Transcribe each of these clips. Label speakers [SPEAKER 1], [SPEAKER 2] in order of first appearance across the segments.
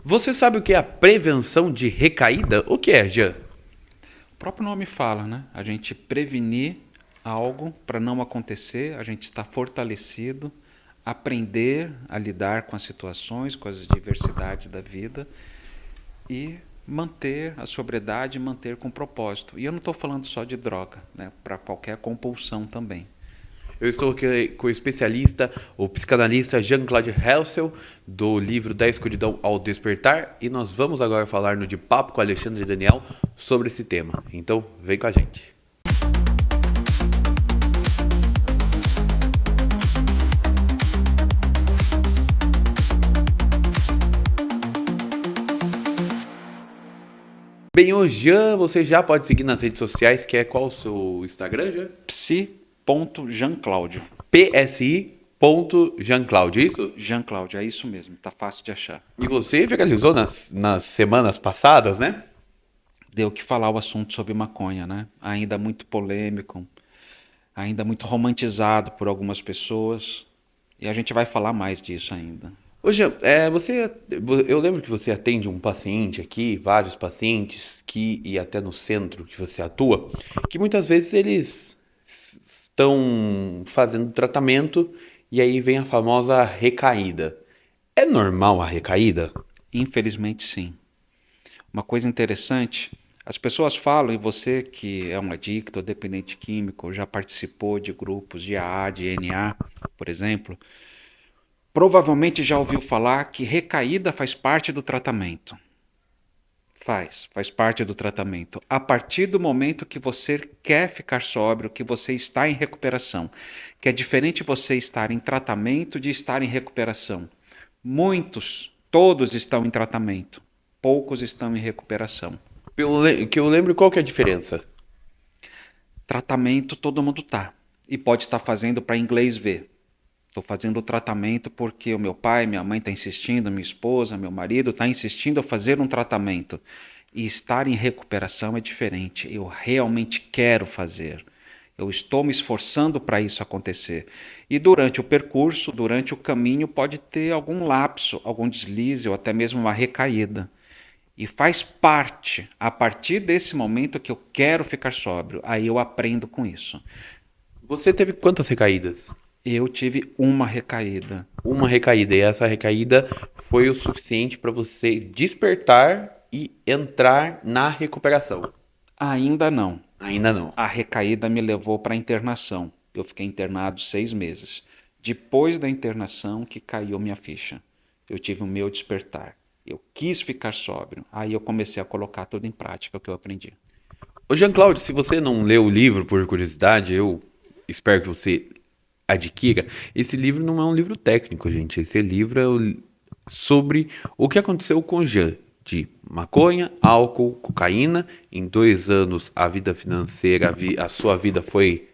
[SPEAKER 1] Você sabe o que é a prevenção de recaída? O que é, Jean?
[SPEAKER 2] O próprio nome fala, né? A gente prevenir algo para não acontecer, a gente está fortalecido, aprender a lidar com as situações, com as diversidades da vida e manter a sobriedade, manter com propósito. E eu não estou falando só de droga, né? Para qualquer compulsão também.
[SPEAKER 1] Eu estou aqui com o especialista, o psicanalista Jean-Claude Helsel, do livro Da Escuridão ao Despertar, e nós vamos agora falar no De Papo com Alexandre e Daniel sobre esse tema. Então, vem com a gente. Bem, ô Jean, você já pode seguir nas redes sociais, que é qual o seu Instagram, Jean?
[SPEAKER 2] Psi.jeanclaudio.
[SPEAKER 1] psi.jeanclaude, isso?
[SPEAKER 2] Jean-Claudio, é isso mesmo, tá fácil de achar.
[SPEAKER 1] E você viralizou nas semanas passadas, né?
[SPEAKER 2] Deu que falar o assunto sobre maconha, né? Ainda muito polêmico, ainda muito romantizado por algumas pessoas. E a gente vai falar mais disso ainda.
[SPEAKER 1] Ô Jean, eu lembro que você atende um paciente aqui, vários pacientes, e até no centro que você atua, que muitas vezes eles estão fazendo tratamento e aí vem a famosa recaída. É normal a recaída?
[SPEAKER 2] Infelizmente, sim. Uma coisa interessante, as pessoas falam, e você que é um adicto ou dependente químico, já participou de grupos de AA, de NA, por exemplo, provavelmente já ouviu falar que recaída faz parte do tratamento. Faz parte do tratamento. A partir do momento que você quer ficar sóbrio, que você está em recuperação, que é diferente você estar em tratamento de estar em recuperação. Todos estão em tratamento, poucos estão em recuperação.
[SPEAKER 1] Que eu lembro qual que é a diferença.
[SPEAKER 2] Tratamento todo mundo tá e pode estar fazendo para inglês ver. Estou fazendo o tratamento porque o meu pai, minha mãe está insistindo, minha esposa, meu marido está insistindo a fazer um tratamento. E estar em recuperação é diferente. Eu realmente quero fazer. Eu estou me esforçando para isso acontecer. E durante o percurso, durante o caminho, pode ter algum lapso, algum deslize ou até mesmo uma recaída. E faz parte, a partir desse momento que eu quero ficar sóbrio, aí eu aprendo com isso.
[SPEAKER 1] Você teve quantas recaídas?
[SPEAKER 2] Eu tive uma recaída.
[SPEAKER 1] Uma recaída, e essa recaída foi o suficiente para você despertar e entrar na recuperação.
[SPEAKER 2] Ainda não.
[SPEAKER 1] Ainda não.
[SPEAKER 2] A recaída me levou para a internação. Eu fiquei internado 6 meses. Depois da internação que caiu minha ficha. Eu tive o meu despertar. Eu quis ficar sóbrio. Aí eu comecei a colocar tudo em prática o que eu aprendi.
[SPEAKER 1] Ô Jean-Claude, se você não leu o livro por curiosidade, eu espero que você adquira. Esse livro não é um livro técnico, gente. Esse livro é sobre o que aconteceu com o Jean. De maconha, álcool, cocaína. Em 2 anos, a vida financeira, a sua vida foi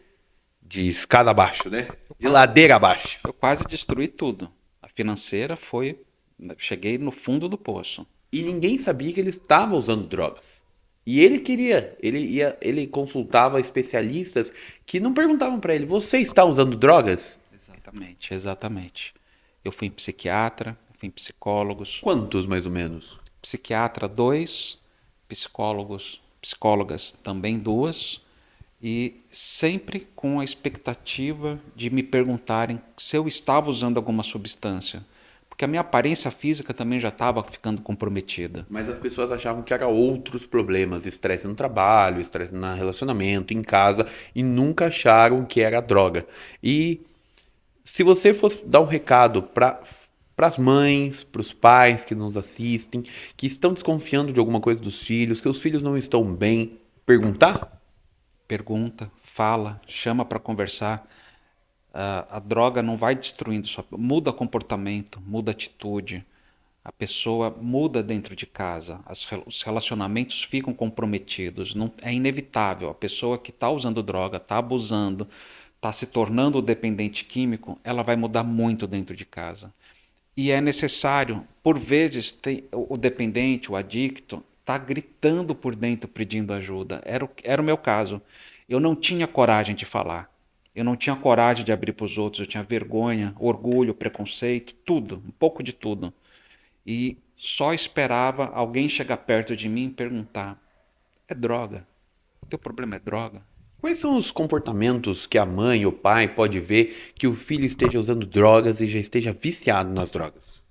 [SPEAKER 1] de escada abaixo, né? De ladeira abaixo.
[SPEAKER 2] Eu quase destruí tudo. A financeira foi. Cheguei no fundo do poço.
[SPEAKER 1] E ninguém sabia que ele estava usando drogas. E ele queria, ele consultava especialistas que não perguntavam para ele: "Você está usando drogas?"
[SPEAKER 2] Exatamente, exatamente. Eu fui em psiquiatra, fui em psicólogos.
[SPEAKER 1] Quantos mais ou menos?
[SPEAKER 2] Psiquiatra, 2, psicólogas também 2, e sempre com a expectativa de me perguntarem se eu estava usando alguma substância, porque a minha aparência física também já estava ficando comprometida.
[SPEAKER 1] Mas as pessoas achavam que eram outros problemas, estresse no trabalho, estresse no relacionamento, em casa, e nunca acharam que era droga. E se você fosse dar um recado para as mães, para os pais que nos assistem, que estão desconfiando de alguma coisa dos filhos, que os filhos não estão bem, perguntar?
[SPEAKER 2] Pergunta, fala, chama para conversar. A droga não vai destruindo sua... Muda comportamento, muda atitude. A pessoa muda dentro de casa. Os relacionamentos ficam comprometidos. Não, é inevitável. A pessoa que está usando droga, está abusando, está se tornando dependente químico, ela vai mudar muito dentro de casa. E é necessário, por vezes, o dependente, o adicto, está gritando por dentro pedindo ajuda. Era o meu caso. Eu não tinha coragem de falar. Eu não tinha coragem de abrir para os outros. Eu tinha vergonha, orgulho, preconceito, tudo, um pouco de tudo. E Só esperava alguém chegar perto de mim e perguntar: é droga? Teu problema é droga?
[SPEAKER 1] Quais são os comportamentos que a mãe ou pai pode ver que o filho esteja usando drogas e já esteja viciado nas drogas?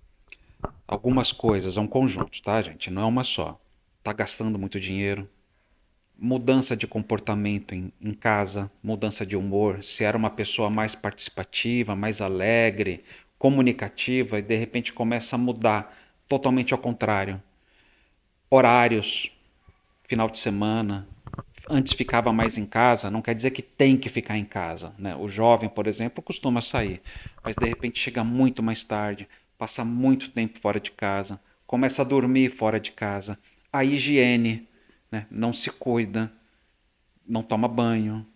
[SPEAKER 2] Algumas coisas, é um conjunto, tá, gente? Não é uma só. Tá gastando muito dinheiro, mudança de comportamento em casa, mudança de humor. Se era uma pessoa mais participativa, mais alegre, comunicativa, e de repente começa a mudar totalmente ao contrário. Horários, final de semana. Antes ficava mais em casa, não quer dizer que tem que ficar em casa, né? O jovem, por exemplo, costuma sair, mas de repente chega muito mais tarde, passa muito tempo fora de casa, começa a dormir fora de casa. A higiene, né? Não se cuida, não toma banho,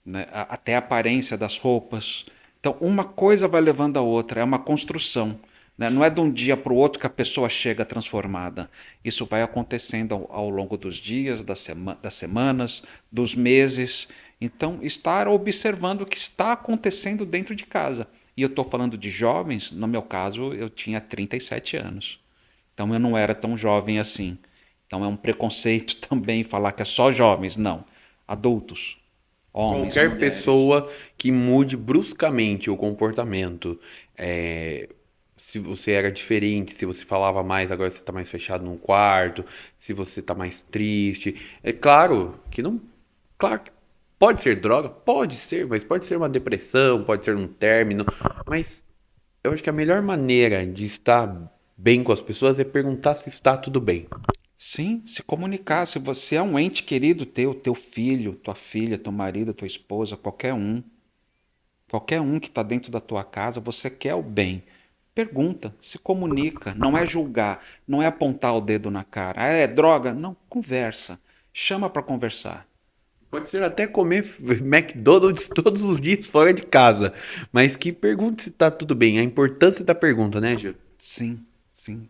[SPEAKER 2] né? Até a aparência das roupas. Então, uma coisa vai levando a outra, é uma construção. Né? Não é de um dia para o outro que a pessoa chega transformada. Isso vai acontecendo ao longo dos dias, das semanas, dos meses. Então, estar observando o que está acontecendo dentro de casa. E eu estou falando de jovens, no meu caso, eu tinha 37 anos. Então, eu não era tão jovem assim. Então, é um preconceito também falar que é só jovens. Não. Adultos, homens,
[SPEAKER 1] Qualquer
[SPEAKER 2] mulheres.
[SPEAKER 1] pessoa que mude bruscamente o comportamento, é, se você era diferente, se você falava mais, agora você está mais fechado num quarto, se você está mais triste. É claro que não. Claro que pode ser droga, pode ser, mas pode ser uma depressão, pode ser um término. Mas eu acho que a melhor maneira de estar bem com as pessoas é perguntar se está tudo bem.
[SPEAKER 2] Sim, se comunicar. Se você é um ente querido teu filho, tua filha, teu marido, tua esposa, qualquer um que está dentro da tua casa, você quer o bem. Pergunta, se comunica. Não é julgar, não é apontar o dedo na cara. Ah, é droga? Não, conversa. Chama para conversar.
[SPEAKER 1] Pode ser até comer McDonald's todos os dias fora de casa, mas que pergunte se tá tudo bem. A importância da pergunta, né, Gil?
[SPEAKER 2] Sim, sim.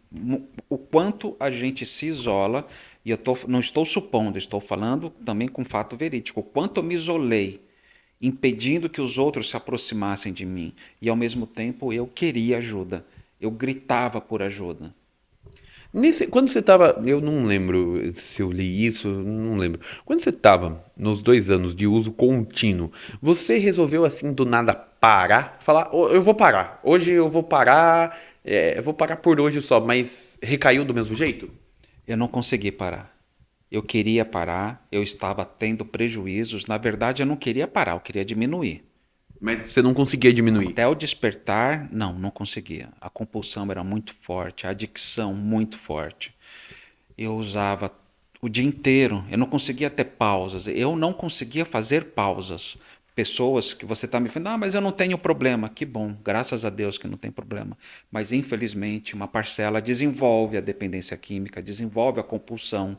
[SPEAKER 2] O quanto a gente se isola, e não estou supondo, estou falando também com fato verídico. O quanto eu me isolei, impedindo que os outros se aproximassem de mim. E ao mesmo tempo eu queria ajuda. Eu gritava por ajuda.
[SPEAKER 1] Quando você tava, eu não lembro se eu li isso, não lembro. Quando você tava nos 2 anos de uso contínuo, você resolveu assim do nada parar? Falar, "Ô, eu vou parar. Hoje eu vou parar, eu vou parar por hoje só, mas recaiu do mesmo jeito?
[SPEAKER 2] Eu não consegui parar. Eu queria parar, eu estava tendo prejuízos. Na verdade, eu não queria parar, eu queria diminuir.
[SPEAKER 1] Mas você não conseguia diminuir.
[SPEAKER 2] Até o despertar, não conseguia. A compulsão era muito forte, a adicção muito forte. Eu usava o dia inteiro, eu não conseguia ter pausas, eu não conseguia fazer pausas. Pessoas que você está me falando, ah, mas eu não tenho problema. Que bom, graças a Deus que não tem problema. Mas infelizmente, uma parcela desenvolve a dependência química, desenvolve a compulsão,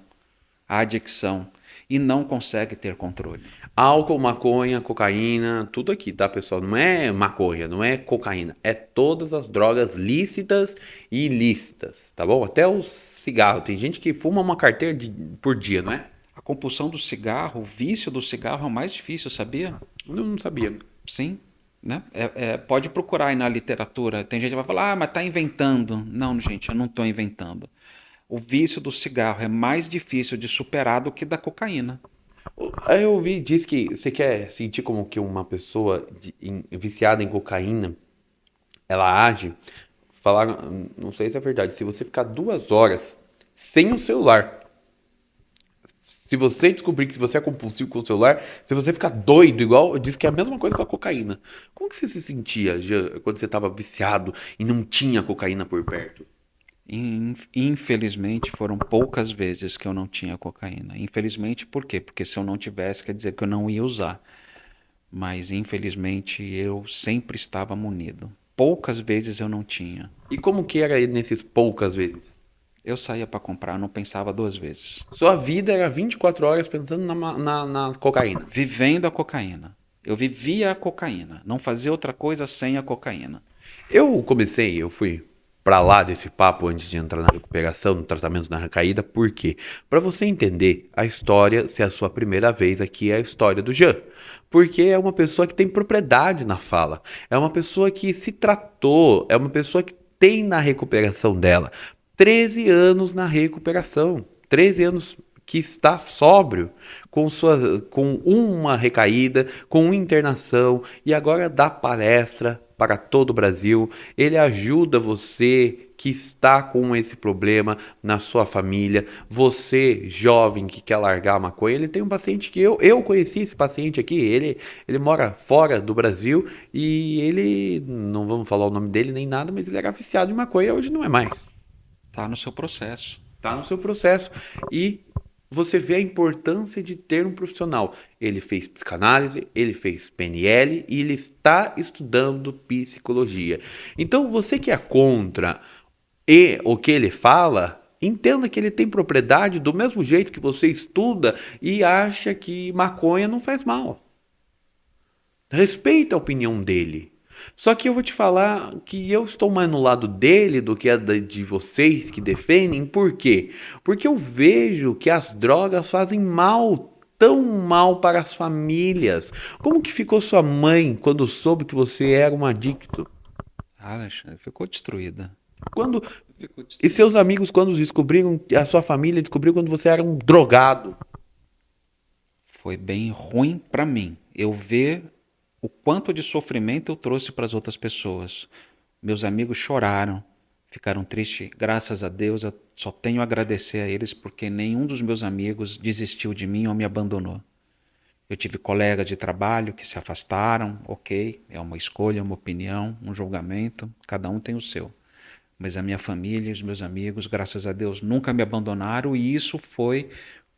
[SPEAKER 2] a adicção e não consegue ter controle.
[SPEAKER 1] Álcool, maconha, cocaína, tudo aqui, tá, pessoal? Não é maconha, não é cocaína. É todas as drogas lícitas e ilícitas, tá bom? Até o cigarro. Tem gente que fuma uma carteira por dia, não é?
[SPEAKER 2] A compulsão do cigarro, o vício do cigarro é o mais difícil, sabia?
[SPEAKER 1] Eu não sabia.
[SPEAKER 2] Sim, né? Pode procurar aí na literatura. Tem gente que vai falar, ah, mas está inventando. Não, gente, eu não estou inventando. O vício do cigarro é mais difícil de superar do que da cocaína.
[SPEAKER 1] Aí eu ouvi, diz que você quer sentir como que uma pessoa viciada em cocaína, ela age. Falar, não sei se é verdade, se você ficar 2 horas sem o celular. Se você descobrir que você é compulsivo com o celular, se você ficar doido, igual, diz que é a mesma coisa com a cocaína. Como que você se sentia, Jean, quando você estava viciado e não tinha cocaína por perto?
[SPEAKER 2] Infelizmente, foram poucas vezes que eu não tinha cocaína. Infelizmente, por quê? Porque se eu não tivesse, quer dizer que eu não ia usar. Mas, infelizmente, eu sempre estava munido. Poucas vezes eu não tinha.
[SPEAKER 1] E como que era nesses poucas vezes?
[SPEAKER 2] Eu saía para comprar, não pensava duas vezes.
[SPEAKER 1] Sua vida era 24 horas pensando na cocaína.
[SPEAKER 2] Vivendo a cocaína. Eu vivia a cocaína. Não fazia outra coisa sem a cocaína.
[SPEAKER 1] Eu fui pra lá desse papo antes de entrar na recuperação, no tratamento na recaída, por quê? Pra você entender a história, se é a sua primeira vez aqui, é a história do Jean. Porque é uma pessoa que tem propriedade na fala, é uma pessoa que se tratou, é uma pessoa que tem na recuperação dela. 13 anos na recuperação. 13 anos que está sóbrio, com uma recaída, com uma internação e agora dá palestra para todo o Brasil. Ele ajuda você que está com esse problema na sua família, você jovem que quer largar a maconha. Ele tem um paciente que eu conheci esse paciente aqui, ele mora fora do Brasil e ele, não vamos falar o nome dele nem nada, mas ele era viciado em maconha, hoje não é mais.
[SPEAKER 2] Tá no seu processo.
[SPEAKER 1] Tá no seu processo. E você vê a importância de ter um profissional. Ele fez psicanálise, ele fez PNL e ele está estudando psicologia. Então, você que é contra o que ele fala, entenda que ele tem propriedade do mesmo jeito que você estuda e acha que maconha não faz mal. Respeita a opinião dele. Só que eu vou te falar que eu estou mais no lado dele do que a de vocês que defendem. Por quê? Porque eu vejo que as drogas fazem mal, tão mal para as famílias. Como que ficou sua mãe quando soube que você era um adicto?
[SPEAKER 2] Ah, Alexandre, ficou destruída.
[SPEAKER 1] Quando
[SPEAKER 2] Ficou
[SPEAKER 1] e
[SPEAKER 2] destruída.
[SPEAKER 1] seus amigos quando descobriram, a sua família descobriu quando você era um drogado?
[SPEAKER 2] Foi bem ruim para mim. Eu ver o quanto de sofrimento eu trouxe para as outras pessoas. Meus amigos choraram, ficaram tristes. Graças a Deus, eu só tenho a agradecer a eles porque nenhum dos meus amigos desistiu de mim ou me abandonou. Eu tive colegas de trabalho que se afastaram, ok, é uma escolha, uma opinião, um julgamento, cada um tem o seu. Mas a minha família e os meus amigos, graças a Deus, nunca me abandonaram e isso foi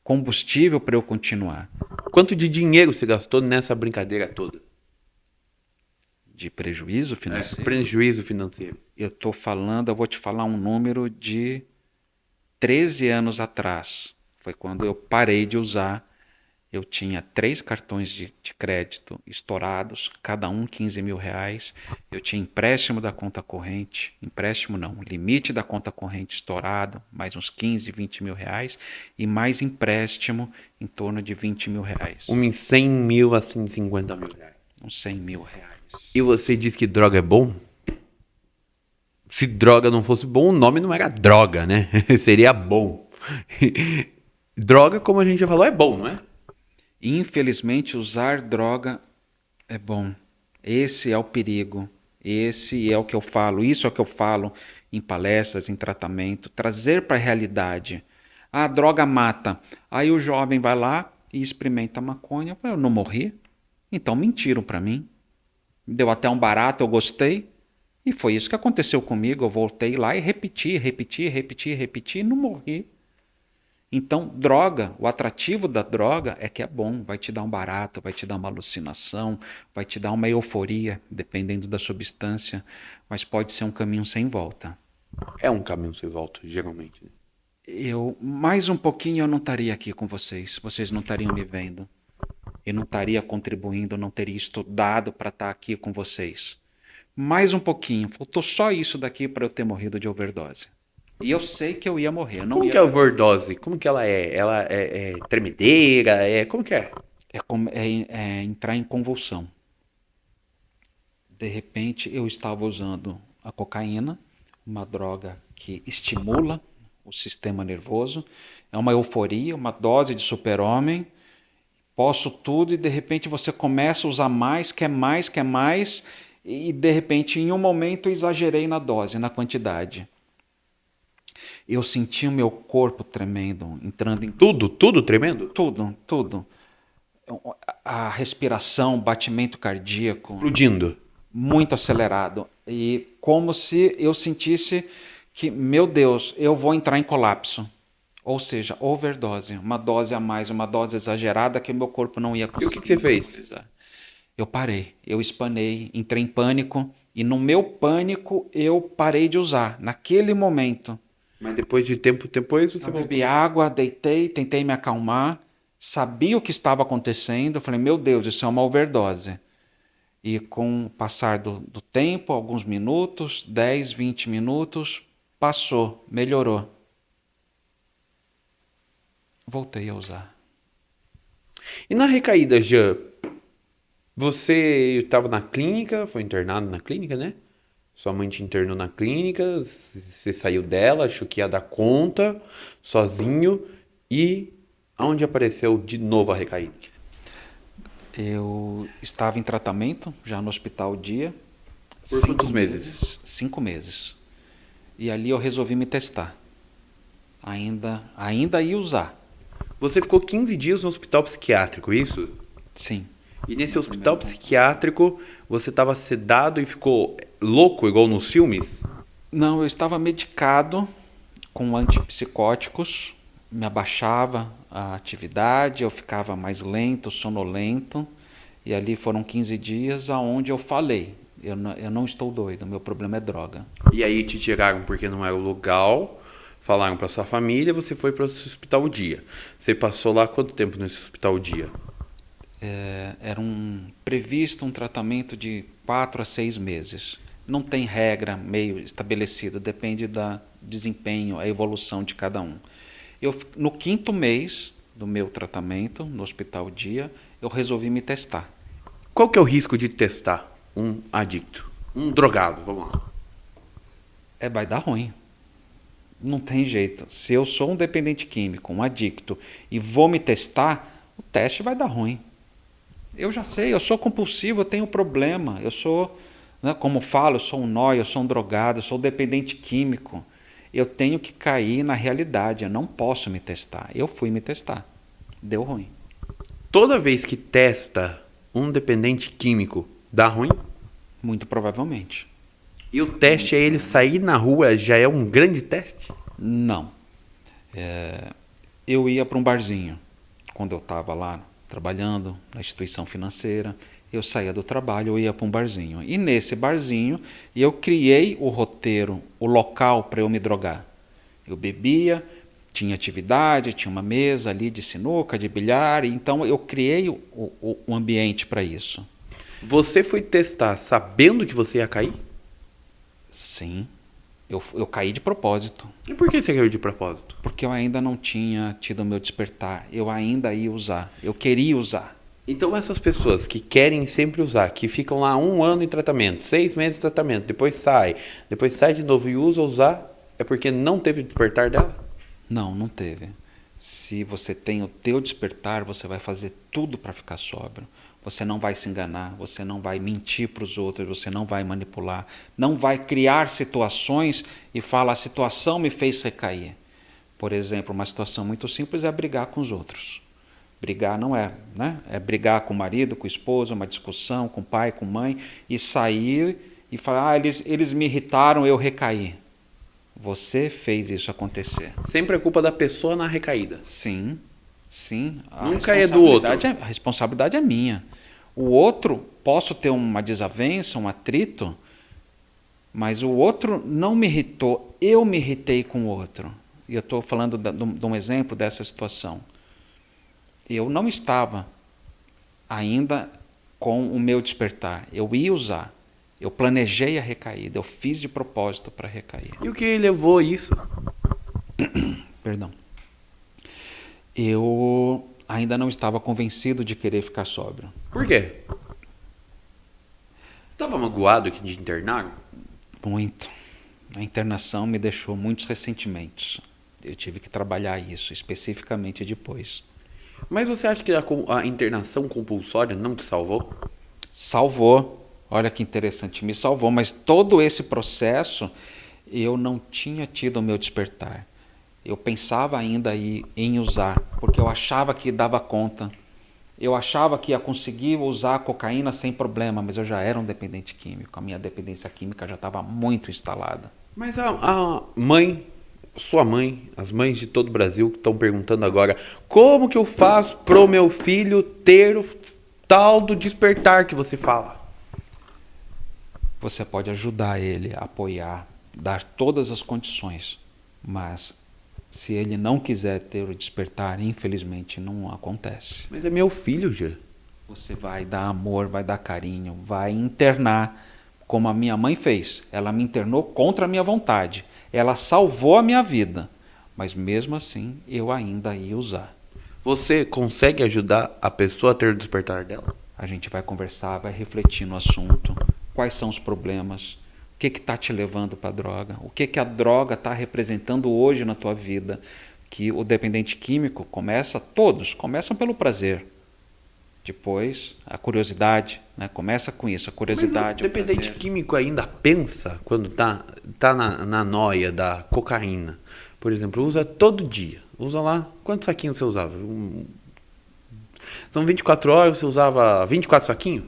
[SPEAKER 2] combustível para eu continuar.
[SPEAKER 1] Quanto de dinheiro você gastou nessa brincadeira toda?
[SPEAKER 2] De prejuízo financeiro,
[SPEAKER 1] Prejuízo financeiro.
[SPEAKER 2] eu vou te falar um número de 13 anos atrás. Foi quando eu parei de usar. Eu tinha 3 cartões de crédito estourados, cada um R$ 15.000. Eu tinha empréstimo da conta corrente, empréstimo não, limite da conta corrente estourado, mais uns 15, R$ 20.000, e mais empréstimo em torno de R$ 20.000,
[SPEAKER 1] Uns 100 mil a 150 mil reais.
[SPEAKER 2] uns R$ 100.000.
[SPEAKER 1] E você diz que droga é bom? Se droga não fosse bom, o nome não era droga, né? Seria bom. Droga, como a gente já falou, é bom, não é?
[SPEAKER 2] Infelizmente, usar droga é bom. Esse é o perigo. Esse é o que eu falo. Isso é o que eu falo em palestras, em tratamento. Trazer para a realidade. Ah, a droga mata. Aí o jovem vai lá e experimenta maconha. Eu falo, eu não morri? Então mentiram para mim. Deu até um barato, eu gostei. E foi isso que aconteceu comigo. Eu voltei lá e repeti, e não morri. Então, droga, o atrativo da droga é que é bom, vai te dar um barato, vai te dar uma alucinação, vai te dar uma euforia, dependendo da substância, mas pode ser um caminho sem volta.
[SPEAKER 1] É um caminho sem volta, geralmente.
[SPEAKER 2] Mais um pouquinho eu não estaria aqui com vocês não estariam me vendo, eu não estaria contribuindo, eu não teria estudado para estar aqui com vocês. Mais um pouquinho, faltou só isso daqui para eu ter morrido de overdose. E eu sei que eu ia morrer, eu não
[SPEAKER 1] Como
[SPEAKER 2] ia.
[SPEAKER 1] que é a overdose? Como que ela é? Ela é tremedeira? Como que é?
[SPEAKER 2] É entrar em convulsão. De repente, eu estava usando a cocaína, uma droga que estimula o sistema nervoso. É uma euforia, uma dose de super-homem. Posso tudo e de repente você começa a usar mais, quer mais, quer mais. E de repente, em um momento, eu exagerei na dose, na quantidade. Eu senti o meu corpo tremendo, entrando em
[SPEAKER 1] Tudo tremendo?
[SPEAKER 2] tudo, tudo. A respiração, batimento cardíaco,
[SPEAKER 1] Explodindo.
[SPEAKER 2] muito acelerado. E como se eu sentisse que, meu Deus, eu vou entrar em colapso. Ou seja, overdose, uma dose a mais, uma dose exagerada que o meu corpo não ia
[SPEAKER 1] E o que
[SPEAKER 2] conseguir
[SPEAKER 1] você fez?
[SPEAKER 2] metabolizar. Eu parei, eu espanei, entrei em pânico e no meu pânico eu parei de usar. Naquele momento,
[SPEAKER 1] Mas depois de tempo depois você
[SPEAKER 2] eu
[SPEAKER 1] voltou.
[SPEAKER 2] bebi água, deitei, tentei me acalmar, sabia o que estava acontecendo, eu falei, meu Deus, isso é uma overdose. E com o passar do tempo, alguns minutos, 10, 20 minutos, passou, melhorou. Voltei a usar.
[SPEAKER 1] E na recaída, Jean, você estava na clínica, foi internado na clínica, né? Sua mãe te internou na clínica, você saiu dela, achou que ia dar conta, sozinho, e aonde apareceu de novo a recaída?
[SPEAKER 2] Eu estava em tratamento, já no hospital dia.
[SPEAKER 1] Por quantos meses?
[SPEAKER 2] 5 meses. E ali eu resolvi me testar. Ainda ia usar.
[SPEAKER 1] Você ficou 15 dias no hospital psiquiátrico, isso?
[SPEAKER 2] Sim.
[SPEAKER 1] E nesse hospital psiquiátrico, você estava sedado e ficou louco, igual nos filmes?
[SPEAKER 2] Não, eu estava medicado com antipsicóticos, me abaixava a atividade, eu ficava mais lento, sonolento, e ali foram 15 dias aonde eu falei, eu não estou doido, meu problema é droga.
[SPEAKER 1] E aí te tiraram porque não era o lugar, falaram para sua família, você foi para o hospital dia. Você passou lá quanto tempo nesse hospital dia?
[SPEAKER 2] Era previsto um tratamento de 4 a 6 meses. Não tem regra meio estabelecido, depende do desempenho, a evolução de cada um. No 5º mês do meu tratamento, no hospital dia, eu resolvi me testar.
[SPEAKER 1] Qual que é o risco de testar um adicto? Um drogado, vamos lá.
[SPEAKER 2] Vai dar ruim. Não tem jeito. Se eu sou um dependente químico, um adicto, e vou me testar, o teste vai dar ruim. Eu já sei, eu sou compulsivo, eu tenho problema. Eu sou, né, como falo, eu sou um nóia, eu sou um drogado, eu sou um dependente químico. Eu tenho que cair na realidade, eu não posso me testar. Eu fui me testar. Deu ruim.
[SPEAKER 1] Toda vez que testa um dependente químico, dá ruim?
[SPEAKER 2] Muito provavelmente.
[SPEAKER 1] E o teste é ele sair na rua, já é um grande teste?
[SPEAKER 2] Não. Eu ia para um barzinho. Quando eu estava lá trabalhando na instituição financeira, eu saía do trabalho, eu ia para um barzinho. E nesse barzinho, eu criei o roteiro, o local para eu me drogar. Eu bebia, tinha atividade, tinha uma mesa ali de sinuca, de bilhar, então eu criei o ambiente para isso.
[SPEAKER 1] Você foi testar sabendo que você ia cair?
[SPEAKER 2] Sim, eu caí de propósito.
[SPEAKER 1] E por que você caiu de propósito?
[SPEAKER 2] Porque eu ainda não tinha tido o meu despertar. Eu ainda ia usar. Eu queria usar.
[SPEAKER 1] Então essas pessoas que querem sempre usar, que ficam lá 1 ano em tratamento, 6 meses de tratamento, depois sai de novo e usa usar, é porque não teve despertar dela?
[SPEAKER 2] Não teve. Se você tem o teu despertar, você vai fazer tudo para ficar sóbrio. Você não vai se enganar, você não vai mentir para os outros, você não vai manipular, não vai criar situações e falar a situação me fez recair. Por exemplo, uma situação muito simples é brigar com os outros. Brigar não é, né? É brigar com o marido, com a esposa, uma discussão com o pai, com a mãe, e sair e falar, eles me irritaram, eu recaí. Você fez isso acontecer.
[SPEAKER 1] Sempre é culpa da pessoa na recaída.
[SPEAKER 2] Sim.
[SPEAKER 1] Nunca é do outro.
[SPEAKER 2] A responsabilidade é minha. O outro, posso ter uma desavença, um atrito, mas o outro não me irritou, eu me irritei com o outro. E eu estou falando de um exemplo dessa situação. Eu não estava ainda com o meu despertar. Eu ia usar. Eu planejei a recaída. Eu fiz de propósito para recair.
[SPEAKER 1] E o que levou a isso?
[SPEAKER 2] Perdão. Eu ainda não estava convencido de querer ficar sóbrio.
[SPEAKER 1] Por quê? Você estava magoado que te internaram?
[SPEAKER 2] Muito. A internação me deixou muitos ressentimentos. Eu tive que trabalhar isso, especificamente depois.
[SPEAKER 1] Mas você acha que a internação compulsória não te salvou?
[SPEAKER 2] Salvou. Olha que interessante, me salvou. Mas todo esse processo, eu não tinha tido o meu despertar. Eu pensava ainda em usar, porque eu achava que dava conta. Eu achava que ia conseguir usar a cocaína sem problema, mas eu já era um dependente químico. A minha dependência química já estava muito instalada.
[SPEAKER 1] Mas a mãe, sua mãe, as mães de todo o Brasil que estão perguntando agora, como que eu faço pro meu filho ter o tal do despertar que você fala?
[SPEAKER 2] Você pode ajudar ele, apoiar, dar todas as condições, mas se ele não quiser ter o despertar, infelizmente não acontece.
[SPEAKER 1] Mas é meu filho, já.
[SPEAKER 2] Você vai dar amor, vai dar carinho, vai internar, como a minha mãe fez. Ela me internou contra a minha vontade. Ela salvou a minha vida, mas mesmo assim eu ainda ia usar.
[SPEAKER 1] Você consegue ajudar a pessoa a ter o despertar dela?
[SPEAKER 2] A gente vai conversar, vai refletir no assunto, quais são os problemas, que está te levando para a droga? O que a droga está representando hoje na tua vida? Que o dependente químico todos começam pelo prazer. Depois, a curiosidade, né? Começa com isso, a curiosidade.
[SPEAKER 1] Mas o dependente químico ainda pensa quando tá na noia da cocaína. Por exemplo, usa todo dia. Usa lá. Quantos saquinhos você usava? São 24 horas, você usava 24 saquinhos?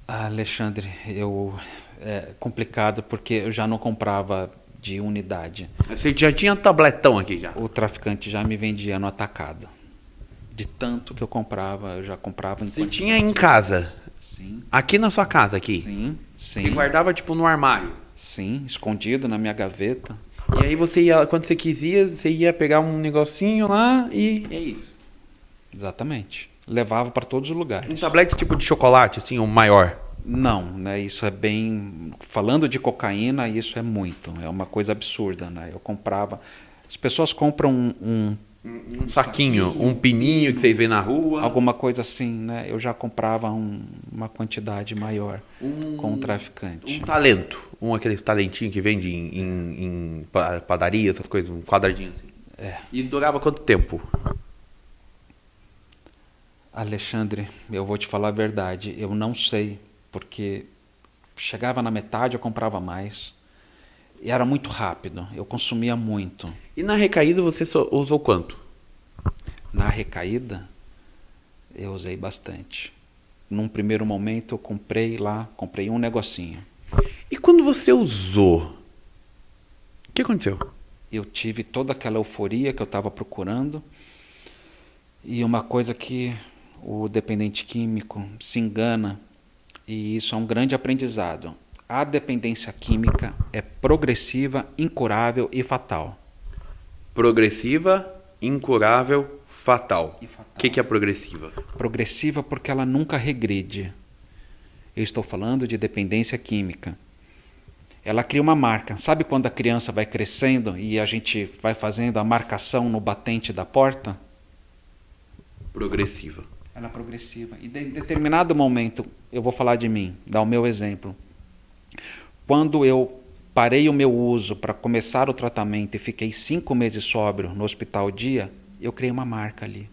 [SPEAKER 2] Alexandre, é complicado porque eu já não comprava de unidade.
[SPEAKER 1] Você já tinha tabletão aqui já.
[SPEAKER 2] O traficante já me vendia no atacado. De tanto que eu comprava, eu já comprava em
[SPEAKER 1] Você
[SPEAKER 2] quantidade.
[SPEAKER 1] tinha em casa?
[SPEAKER 2] Sim.
[SPEAKER 1] Aqui na sua casa, aqui?
[SPEAKER 2] Sim, sim.
[SPEAKER 1] Você guardava tipo no armário?
[SPEAKER 2] Sim, escondido na minha gaveta.
[SPEAKER 1] E aí você ia, quando você ia pegar um negocinho lá e é isso.
[SPEAKER 2] Exatamente. Levava para todos os
[SPEAKER 1] Um
[SPEAKER 2] lugares.
[SPEAKER 1] tablete tipo de chocolate, assim, o maior.
[SPEAKER 2] Não, né? Isso é bem. Falando de cocaína, isso é muito. É uma coisa absurda, né? Eu comprava. As pessoas compram um
[SPEAKER 1] Saquinho, um pininho que vocês veem na rua.
[SPEAKER 2] alguma coisa assim, né? Eu já comprava uma quantidade maior com o traficante.
[SPEAKER 1] Um talento. Aqueles talentinhos que vende em padaria, essas coisas, um quadradinho assim. E durava quanto tempo?
[SPEAKER 2] Alexandre, eu vou te falar a verdade. Eu não sei, porque chegava na metade, eu comprava mais. E era muito rápido, eu consumia muito.
[SPEAKER 1] E na recaída você usou quanto?
[SPEAKER 2] Na recaída, eu usei bastante. Num primeiro momento, eu comprei um negocinho.
[SPEAKER 1] E quando você usou, o que aconteceu?
[SPEAKER 2] Eu tive toda aquela euforia que eu estava procurando. E uma coisa que o dependente químico se engana, e isso é um grande aprendizado. A dependência química é progressiva, incurável e fatal.
[SPEAKER 1] Progressiva, incurável, fatal.
[SPEAKER 2] E fatal.
[SPEAKER 1] O que é progressiva?
[SPEAKER 2] Progressiva porque ela nunca regride. Eu estou falando de dependência química. Ela cria uma marca. Sabe quando a criança vai crescendo e a gente vai fazendo a marcação no batente da porta?
[SPEAKER 1] Progressiva.
[SPEAKER 2] Ela é progressiva. E em determinado momento, eu vou falar de mim, dar o meu exemplo. Quando eu parei o meu uso para começar o tratamento e fiquei 5 meses sóbrio no hospital dia, eu criei uma marca ali.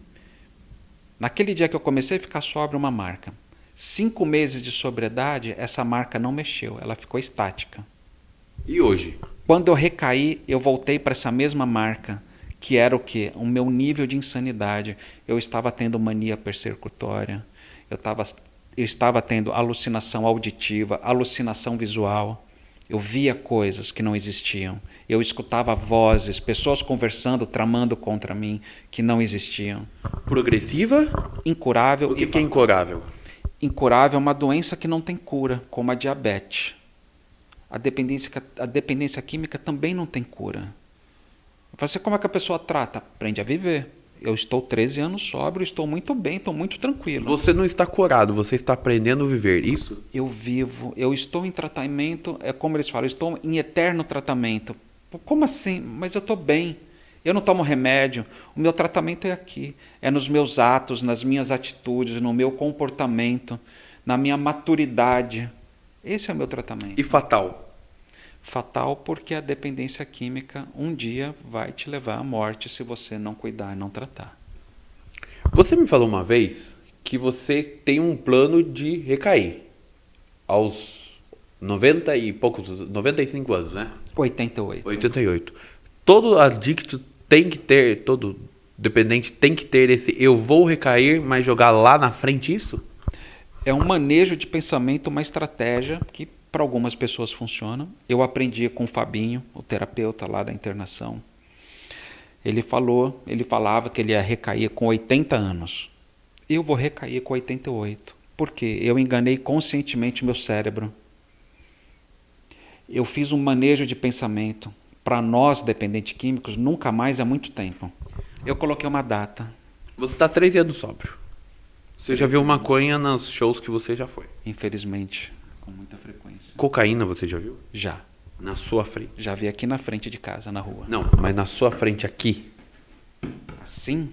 [SPEAKER 2] Naquele dia que eu comecei a ficar sóbrio, uma marca. 5 meses de sobriedade, essa marca não mexeu, ela ficou estática.
[SPEAKER 1] E hoje?
[SPEAKER 2] Quando eu recaí, eu voltei para essa mesma marca, que era o quê? O meu nível de insanidade. Eu estava tendo mania persecutória, eu estava tendo alucinação auditiva, alucinação visual. Eu via coisas que não existiam. Eu escutava vozes, pessoas conversando, tramando contra mim, que não existiam.
[SPEAKER 1] Progressiva?
[SPEAKER 2] Incurável.
[SPEAKER 1] O que é incurável?
[SPEAKER 2] Incurável é uma doença que não tem cura, como a diabetes. A dependência química também não tem cura. Você, como é que a pessoa trata? Aprende a viver. Eu estou 13 anos sóbrio, estou muito bem, estou muito tranquilo.
[SPEAKER 1] Você não está curado, você está aprendendo a viver, isso?
[SPEAKER 2] Eu vivo, eu estou em tratamento, é como eles falam, eu estou em eterno tratamento. Como assim? Mas eu estou bem. Eu não tomo remédio. O meu tratamento é aqui. É nos meus atos, nas minhas atitudes, no meu comportamento, na minha maturidade. Esse é o meu tratamento.
[SPEAKER 1] E fatal?
[SPEAKER 2] Fatal porque a dependência química um dia vai te levar à morte se você não cuidar e não tratar.
[SPEAKER 1] Você me falou uma vez que você tem um plano de recair aos 90 e poucos, 95 anos, né?
[SPEAKER 2] 88.
[SPEAKER 1] 88. Todo adicto tem que ter, todo dependente tem que ter esse eu vou recair, mas jogar lá na frente isso?
[SPEAKER 2] É um manejo de pensamento, uma estratégia que para algumas pessoas funciona. Eu aprendi com o Fabinho, o terapeuta lá da internação. Ele falava que ele ia recair com 80 anos. Eu vou recair com 88. Por quê? Eu enganei conscientemente o meu cérebro. Eu fiz um manejo de pensamento. Para nós, dependentes químicos, nunca mais é muito tempo. Eu coloquei uma data.
[SPEAKER 1] Você está 13 anos sóbrio. Você já viu maconha nos shows que você já foi?
[SPEAKER 2] Infelizmente, com muita frequência.
[SPEAKER 1] Cocaína você já viu?
[SPEAKER 2] Já.
[SPEAKER 1] Na sua frente?
[SPEAKER 2] Já vi aqui na frente de casa, na rua.
[SPEAKER 1] Não, mas na sua frente aqui?
[SPEAKER 2] Assim?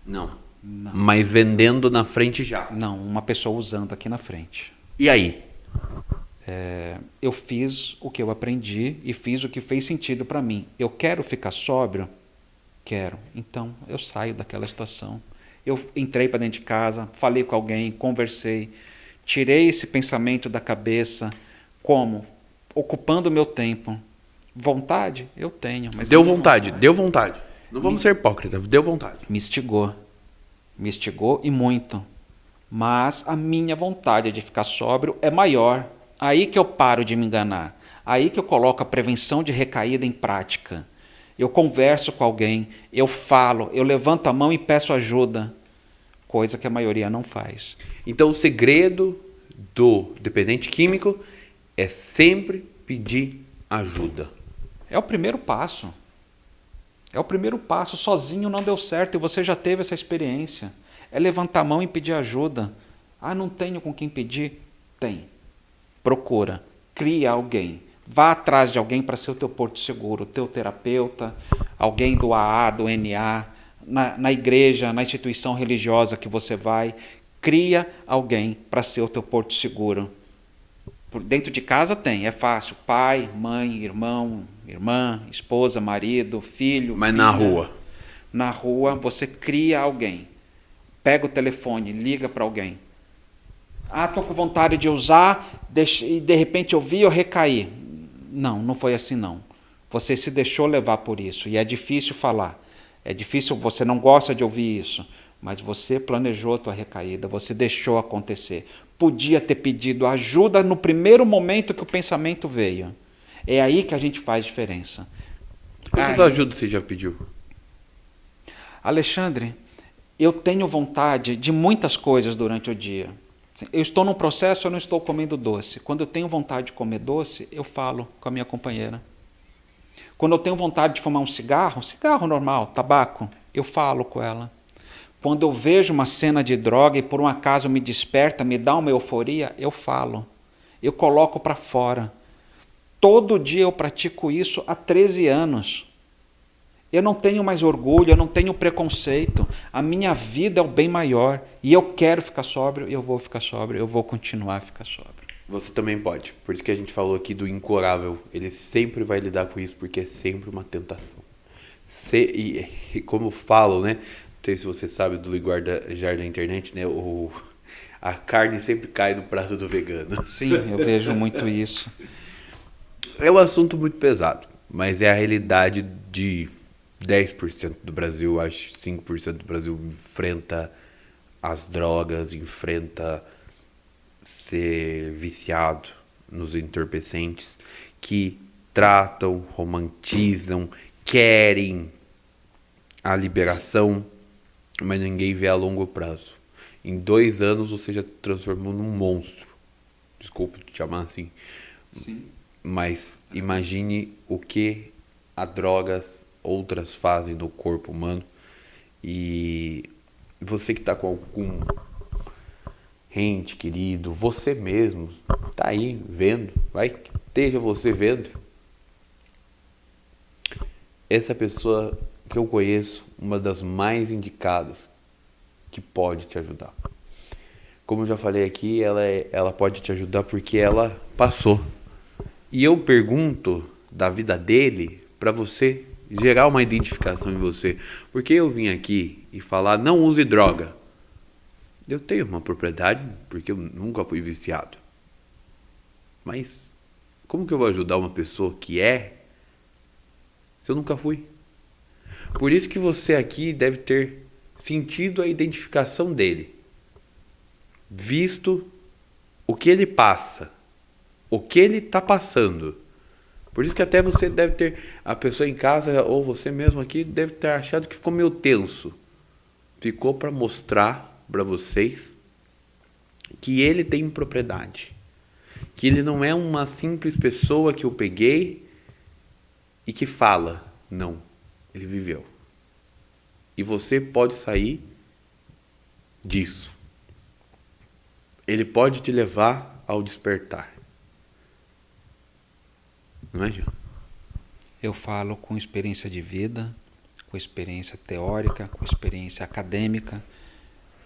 [SPEAKER 1] Não.
[SPEAKER 2] Não.
[SPEAKER 1] Mas vendendo na frente já?
[SPEAKER 2] Não, uma pessoa usando aqui na frente.
[SPEAKER 1] E aí?
[SPEAKER 2] Eu fiz o que eu aprendi e fiz o que fez sentido para mim. Eu quero ficar sóbrio? Quero. Então eu saio daquela situação. Eu entrei para dentro de casa, falei com alguém, conversei, tirei esse pensamento da cabeça. Como? Ocupando o meu tempo. Vontade? Eu tenho. Mas
[SPEAKER 1] Deu vontade, deu vontade. Não vamos ser hipócritas, deu vontade.
[SPEAKER 2] me instigou. Me instigou e muito. Mas a minha vontade de ficar sóbrio é maior. Aí que eu paro de me enganar. Aí que eu coloco a prevenção de recaída em prática. Eu converso com alguém, eu falo, eu levanto a mão e peço ajuda. Coisa que a maioria não faz.
[SPEAKER 1] Então o segredo do dependente químico é sempre pedir ajuda.
[SPEAKER 2] É o primeiro passo. É o primeiro passo. Sozinho não deu certo e você já teve essa experiência. É levantar a mão e pedir ajuda. Ah, não tenho com quem pedir? Tem. Procura. Cria alguém. Vá atrás de alguém para ser o teu porto seguro, o teu terapeuta, alguém do AA, do NA, na igreja, na instituição religiosa que você vai. Cria alguém para ser o teu porto seguro. Dentro de casa tem, é fácil. Pai, mãe, irmão, irmã, esposa, marido, filho.
[SPEAKER 1] Mas
[SPEAKER 2] filha.
[SPEAKER 1] na rua?
[SPEAKER 2] Na rua você cria alguém. Pega o telefone, liga para alguém. Ah, estou com vontade de usar e de repente eu vi e eu recaí. Não, não foi assim não. Você se deixou levar por isso e é difícil falar. É difícil, você não gosta de ouvir isso, mas você planejou a tua recaída, você deixou acontecer. Podia ter pedido ajuda no primeiro momento que o pensamento veio. É aí que a gente faz diferença.
[SPEAKER 1] Quantas ajudas você já pediu?
[SPEAKER 2] Alexandre, eu tenho vontade de muitas coisas durante o dia. Eu estou num processo, eu não estou comendo doce. Quando eu tenho vontade de comer doce, eu falo com a minha companheira. Quando eu tenho vontade de fumar um cigarro normal, tabaco, eu falo com ela. Quando eu vejo uma cena de droga e por um acaso me desperta, me dá uma euforia, eu falo. Eu coloco para fora. Todo dia eu pratico isso há 13 anos. Eu não tenho mais orgulho, eu não tenho preconceito. A minha vida é o bem maior. E eu quero ficar sóbrio, eu vou ficar sóbrio, eu vou continuar a ficar sóbrio.
[SPEAKER 1] Você também pode. Por isso que a gente falou aqui do incurável. Ele sempre vai lidar com isso, porque é sempre uma tentação. E como falam, né? Não sei se você sabe do linguajar da internet, né? A carne sempre cai no prato do vegano.
[SPEAKER 2] Sim, eu vejo muito isso.
[SPEAKER 1] É um assunto muito pesado, mas é a realidade de 10% do Brasil, acho que 5% do Brasil enfrenta as drogas, enfrenta ser viciado nos entorpecentes que tratam, romantizam, querem a liberação, mas ninguém vê a longo prazo. Em 2 anos você já se transformou num monstro. Desculpa te chamar assim.
[SPEAKER 2] Sim.
[SPEAKER 1] Mas imagine o que as drogas outras fazem no corpo humano. E você que está com algum ente querido, você mesmo, tá aí vendo, vai que esteja você vendo. Essa pessoa que eu conheço, uma das mais indicadas que pode te ajudar. Como eu já falei aqui, ela pode te ajudar porque ela passou. E eu pergunto da vida dele para você gerar uma identificação em você. Porque eu vim aqui e falar, não use droga. Eu tenho uma propriedade porque eu nunca fui viciado. Mas como que eu vou ajudar uma pessoa que se eu nunca fui? Por isso que você aqui deve ter sentido a identificação dele. Visto o que ele passa. O que ele está passando. Por isso que até você deve ter, a pessoa em casa ou você mesmo aqui deve ter achado que ficou meio tenso. Ficou para mostrar para vocês que ele tem propriedade. Que ele não é uma simples pessoa que eu peguei e que fala. Não, ele viveu. E você pode sair disso. Ele pode te levar ao despertar. Não é, Gil?
[SPEAKER 2] Eu falo com experiência de vida, com experiência teórica, com experiência acadêmica.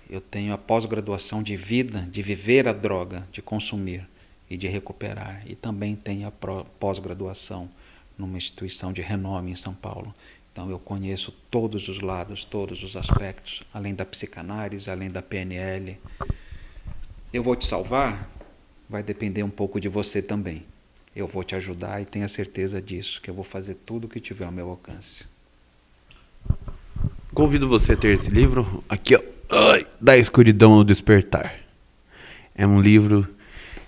[SPEAKER 2] Eu tenho a pós-graduação de vida, de viver a droga, de consumir. e de recuperar. E também tenho a pós-graduação numa instituição de renome em São Paulo. Então eu conheço todos os lados, todos os aspectos, além da psicanálise, além da PNL. Eu vou te salvar? Vai depender um pouco de você também. Eu vou te ajudar e tenha certeza disso, que eu vou fazer tudo o que tiver ao meu alcance.
[SPEAKER 1] Convido você a ter esse livro aqui, ó, Da Escuridão ao Despertar. É um livro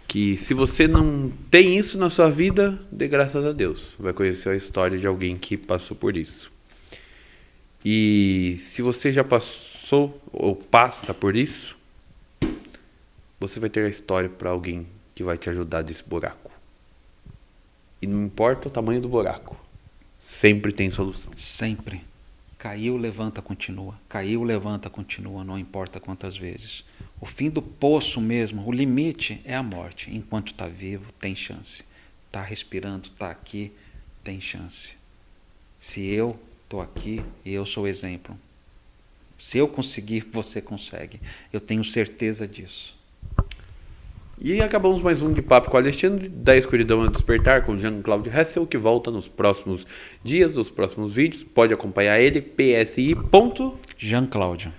[SPEAKER 1] que, se você não tem isso na sua vida, dê graças a Deus. Vai conhecer a história de alguém que passou por isso. E se você já passou ou passa por isso, você vai ter a história para alguém que vai te ajudar desse buraco. E não importa o tamanho do buraco, sempre tem solução.
[SPEAKER 2] Sempre. Caiu, levanta, continua. Caiu, levanta, continua, não importa quantas vezes. O fim do poço mesmo, o limite é a morte. Enquanto está vivo, tem chance. Está respirando, está aqui, tem chance. Se eu estou aqui e eu sou exemplo. Se eu conseguir, você consegue. Eu tenho certeza disso.
[SPEAKER 1] E acabamos mais um de Papo com o Alexandre, Da Escuridão ao Despertar, com Jean-Claude Hessel, que volta nos próximos dias, nos próximos vídeos. Pode acompanhar ele,
[SPEAKER 2] Jean-Claude.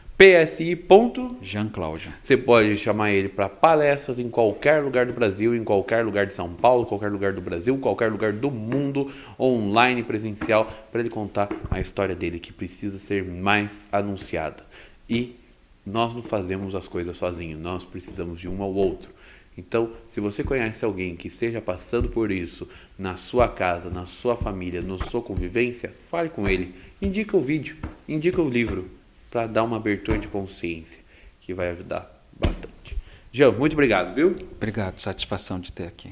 [SPEAKER 1] Jean-Claude. Você pode chamar ele para palestras em qualquer lugar do Brasil, em qualquer lugar de São Paulo, qualquer lugar do Brasil, qualquer lugar do mundo, online, presencial, para ele contar a história dele, que precisa ser mais anunciada. E nós não fazemos as coisas sozinhos, nós precisamos de um ao outro. Então, se você conhece alguém que esteja passando por isso na sua casa, na sua família, na sua convivência, fale com ele. Indica o vídeo, indica o livro, para dar uma abertura de consciência, que vai ajudar bastante. Jean, muito obrigado, viu?
[SPEAKER 2] Obrigado, satisfação de ter aqui.